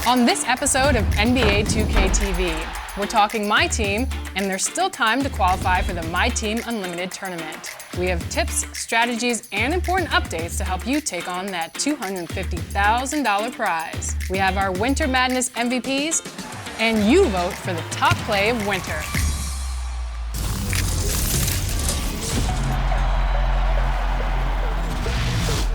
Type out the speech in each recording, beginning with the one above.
On this episode of NBA 2K TV, we're talking MyTEAM, and there's still time to qualify for the MyTEAM Unlimited tournament. We have tips, strategies, and important updates to help you take on that $250,000 prize. We have our Winter Madness MVPs, and you vote for the top play of winter.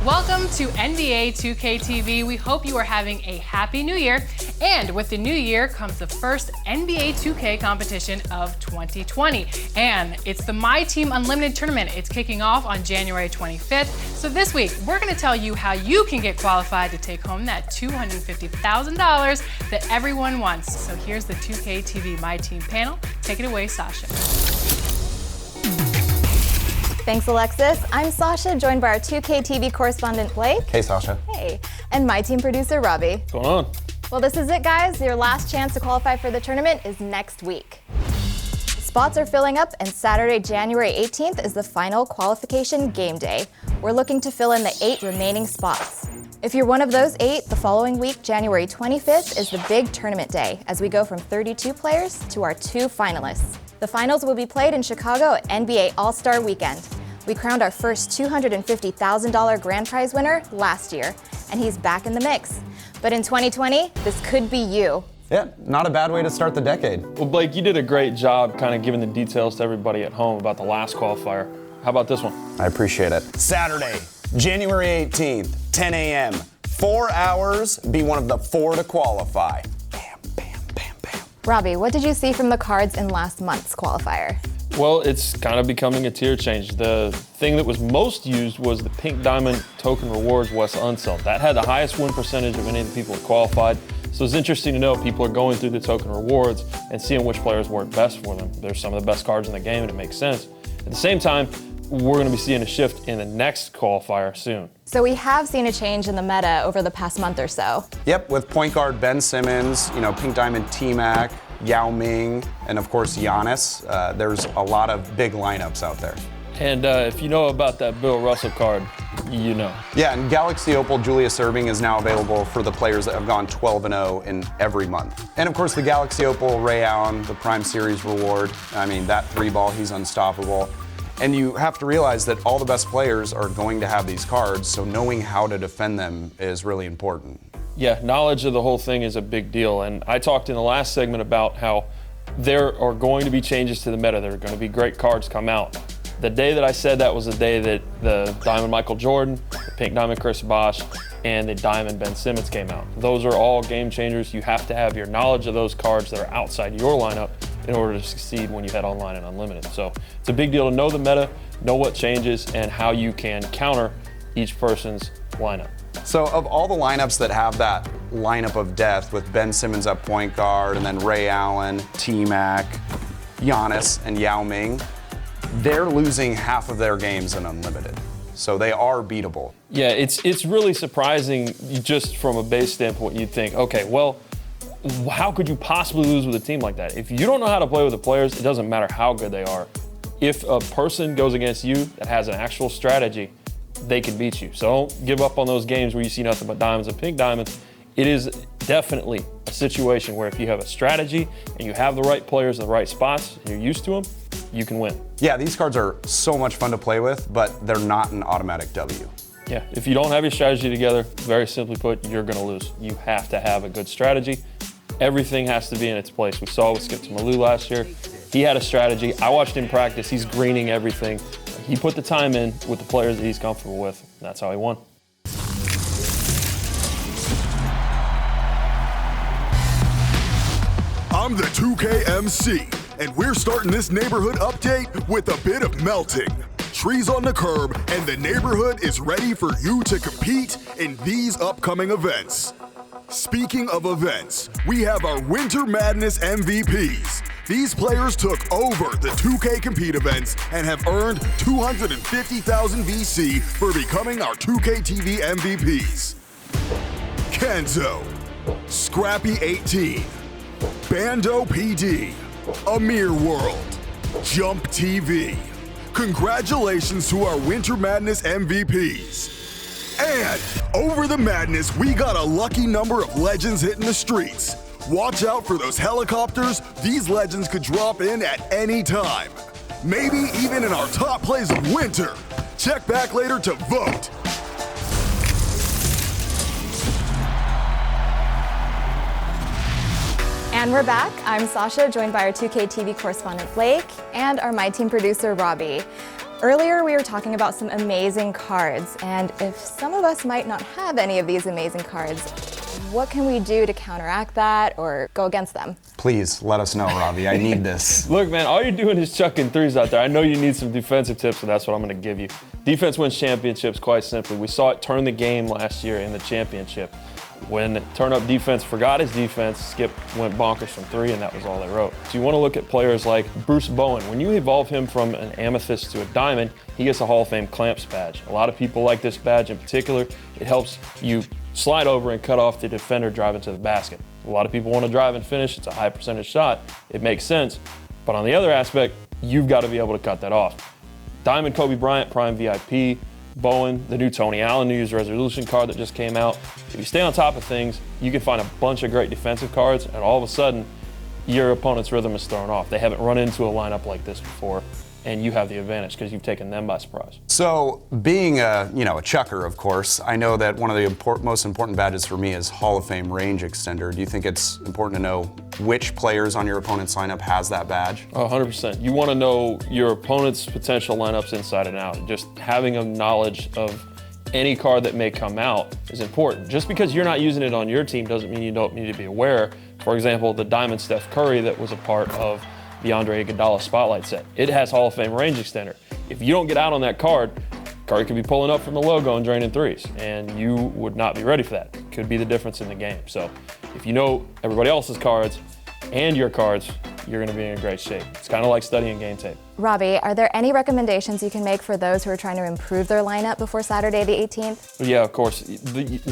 Welcome to NBA 2K TV. We hope you are having a happy new year. And with the new year comes the first NBA 2K competition of 2020. And it's the MyTEAM Unlimited Tournament. It's kicking off on January 25th. So this week, we're gonna tell you how you can get qualified to take home that $250,000 that everyone wants. So here's the 2K TV MyTEAM panel. Take it away, Sasha. Thanks, Alexis. I'm Sasha, joined by our 2K TV correspondent, Blake. Hey, Sasha. Hey. And my team producer, Robbie. What's going on? Well, this is it, guys. Your last chance to qualify for the tournament is next week. Spots are filling up, and Saturday, January 18th is the final qualification game day. We're looking to fill in the 8 remaining spots. If you're one of those 8, the following week, January 25th, is the big tournament day, as we go from 32 players to our 2 finalists. The finals will be played in Chicago at NBA All-Star Weekend. We crowned our first $250,000 grand prize winner last year, and he's back in the mix. But in 2020, this could be you. Yeah, not a bad way to start the decade. Well, Blake, you did a great job kind of giving the details to everybody at home about the last qualifier. How about this one? I appreciate it. Saturday, January 18th, 10 a.m. 4 hours, be one of the 4 to qualify. Bam, bam, bam, bam. Robbie, what did you see from the cards in last month's qualifier? Well, it's kind of becoming a tier change. The thing that was most used was the Pink Diamond Token Rewards West Unsold. That had the highest win percentage of any of the people who qualified. So it's interesting to know people are going through the token rewards and seeing which players work best for them. There's some of the best cards in the game, and it makes sense. At the same time, we're going to be seeing a shift in the next qualifier soon. So we have seen a change in the meta over the past month or so. Yep, with point guard Ben Simmons, Pink Diamond T-Mac, Yao Ming, and of course Giannis. There's a lot of big lineups out there. And if you know about that Bill Russell card, you know. Yeah, and Galaxy Opal Julius Erving is now available for the players that have gone 12-0 in every month. And of course the Galaxy Opal Ray Allen, the Prime Series reward. I mean, that 3-ball, he's unstoppable. And you have to realize that all the best players are going to have these cards, so knowing how to defend them is really important. Yeah, knowledge of the whole thing is a big deal. And I talked in the last segment about how there are going to be changes to the meta. There are going to be great cards come out. The day that I said that was the day that the Diamond Michael Jordan, the Pink Diamond Chris Bosh, and the Diamond Ben Simmons came out. Those are all game changers. You have to have your knowledge of those cards that are outside your lineup in order to succeed when you head online and unlimited. So it's a big deal to know the meta, know what changes, and how you can counter each person's lineup. So of all the lineups that have that lineup of death with Ben Simmons at point guard and then Ray Allen, T-Mac, Giannis, and Yao Ming, they're losing half of their games in unlimited. So they are beatable. Yeah, it's really surprising just from a base standpoint. You'd think, okay, well, how could you possibly lose with a team like that? If you don't know how to play with the players, it doesn't matter how good they are. If a person goes against you that has an actual strategy, they can beat you. So don't give up on those games where you see nothing but diamonds and pink diamonds. It is definitely a situation where if you have a strategy and you have the right players in the right spots and you're used to them, you can win. Yeah, these cards are so much fun to play with, but they're not an automatic W. Yeah, if you don't have your strategy together, very simply put, you're gonna lose. You have to have a good strategy. Everything has to be in its place. We saw with Skip to Malou last year. He had a strategy. I watched him practice. He's greening everything. He put the time in with the players that he's comfortable with, and that's how he won. I'm the 2K MC, and we're starting this neighborhood update with a bit of melting. Trees on the curb, and the neighborhood is ready for you to compete in these upcoming events. Speaking of events, we have our Winter Madness MVPs. These players took over the 2K Compete events and have earned 250,000 VC for becoming our 2K TV MVPs. Kenzo, Scrappy 18, Bando PD, Amir World, Jump TV. Congratulations to our Winter Madness MVPs. And over the madness, we got a lucky number of legends hitting the streets. Watch out for those helicopters. These legends could drop in at any time. Maybe even in our top plays of winter. Check back later to vote. And we're back. I'm Sasha, joined by our 2K TV correspondent Blake and our MyTEAM producer Robbie. Earlier we were talking about some amazing cards, and if some of us might not have any of these amazing cards, what can we do to counteract that or go against them? Please let us know, Robbie. I need this. Look, man, all you're doing is chucking threes out there. I know you need some defensive tips, so that's what I'm going to give you. Defense wins championships, quite simply. We saw it turn the game last year in the championship. When turn-up defense forgot his defense, Skip went bonkers from three, and that was all they wrote. So you want to look at players like Bruce Bowen. When you evolve him from an amethyst to a diamond, he gets a Hall of Fame clamps badge. A lot of people like this badge in particular. It helps you slide over and cut off the defender driving to the basket. A lot of people want to drive and finish. It's a high percentage shot. It makes sense. But on the other aspect, you've got to be able to cut that off. Diamond Kobe Bryant, Prime VIP, Bowen, the new Tony Allen New Year's resolution card that just came out. If you stay on top of things, you can find a bunch of great defensive cards, and all of a sudden, your opponent's rhythm is thrown off. They haven't run into a lineup like this before, and you have the advantage because you've taken them by surprise. So, being a chucker, of course, I know that one of the most important badges for me is Hall of Fame range extender. Do you think it's important to know which players on your opponent's lineup has that badge? 100%. You want to know your opponent's potential lineups inside and out. Just having a knowledge of any card that may come out is important. Just because you're not using it on your team doesn't mean you don't need to be aware. For example, the Diamond Steph Curry that was a part of the Andre Iguodala Spotlight set. It has Hall of Fame range extender. If you don't get out on that card, Curry could be pulling up from the logo and draining threes, and you would not be ready for that. Could be the difference in the game. So if you know everybody else's cards and your cards, you're gonna be in great shape. It's kind of like studying game tape. Robbie, are there any recommendations you can make for those who are trying to improve their lineup before Saturday the 18th? Yeah, of course.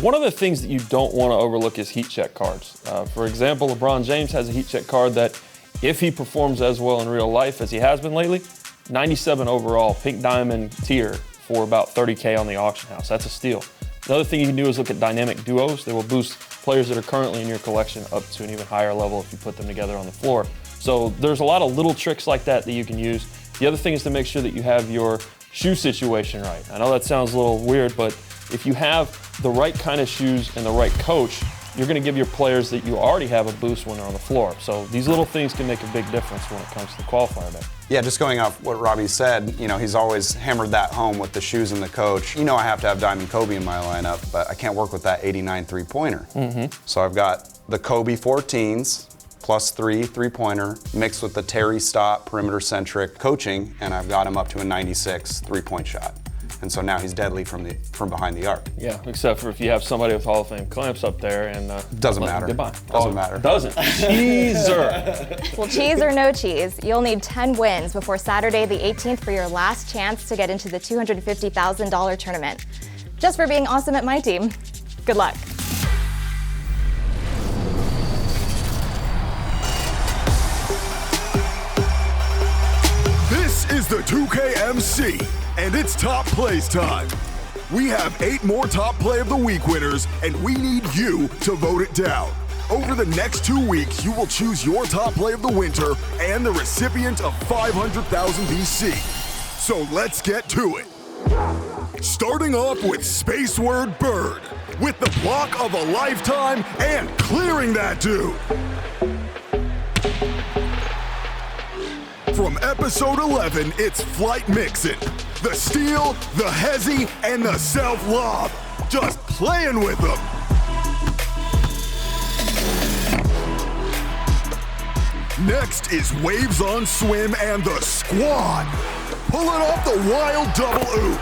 One of the things that you don't want to overlook is heat check cards. For example, LeBron James has a heat check card that, if he performs as well in real life as he has been lately, 97 overall, pink diamond tier for about $30K on the auction house. That's a steal. Another thing you can do is look at dynamic duos. They will boost players that are currently in your collection up to an even higher level if you put them together on the floor. So there's a lot of little tricks like that that you can use. The other thing is to make sure that you have your shoe situation right. I know that sounds a little weird, but if you have the right kind of shoes and the right coach, you're going to give your players that you already have a boost when they're on the floor. So these little things can make a big difference when it comes to the qualifier day. Yeah, just going off what Robbie said, he's always hammered that home with the shoes and the coach. I have to have Diamond Kobe in my lineup, but I can't work with that 89 three-pointer. So I've got the Kobe 14s, plus 3-pointer, mixed with the Terry Stott perimeter-centric coaching, and I've got him up to a 96 three-point shot. And so now he's deadly from behind the arc. Yeah, except for if you have somebody with Hall of Fame clamps up there and doesn't matter. Goodbye. Doesn't matter. Doesn't. Cheeser. Well, cheese or no cheese, you'll need 10 wins before Saturday the 18th for your last chance to get into the $250,000 tournament. Just for being awesome at MyTEAM. Good luck. This is the 2KMC, and it's top plays time. We have 8 more top play of the week winners, and we need you to vote it down. Over the next 2 weeks, you will choose your top play of the winter and the recipient of 500,000 VC. So let's get to it. Starting off with Space Word Bird, with the block of a lifetime and clearing that dude. From episode 11, it's Flight Mixin'. The steal, the hezzy, and the self-lob. Just playing with them. Next is Waves on Swim and the Squad. Pulling off the wild double oop.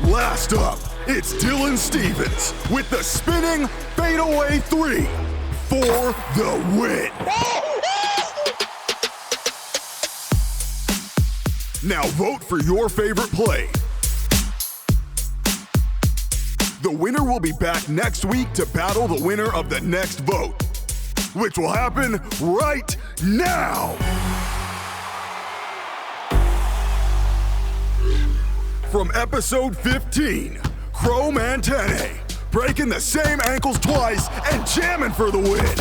Last up, it's Dylan Stevens with the spinning fadeaway 3 for the win. Now vote for your favorite play. The winner will be back next week to battle the winner of the next vote, which will happen right now. from episode 15, Chrome Antennae, breaking the same ankles twice and jamming for the win.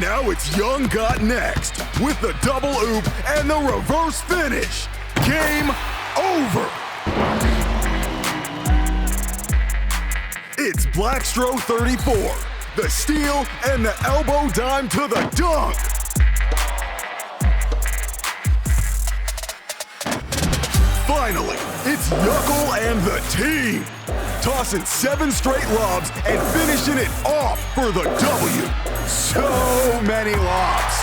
Now it's Young got next with the double oop and the reverse finish. Game over. It's Blackstro 34, the steal and the elbow dime to the dunk. Finally, it's Yuckle and the team, tossing 7 straight lobs and finishing it off for the W. So many lobs.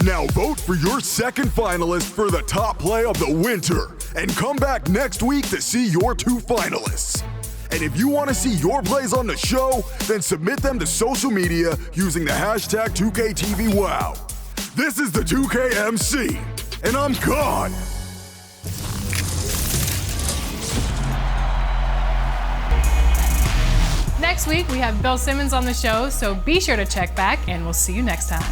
Now vote for your second finalist for the top play of the winter and come back next week to see your 2 finalists. And if you want to see your plays on the show, then submit them to social media using the hashtag 2KTVWow. This is the 2KMC, and I'm gone. Next week, we have Bill Simmons on the show, so be sure to check back, and we'll see you next time.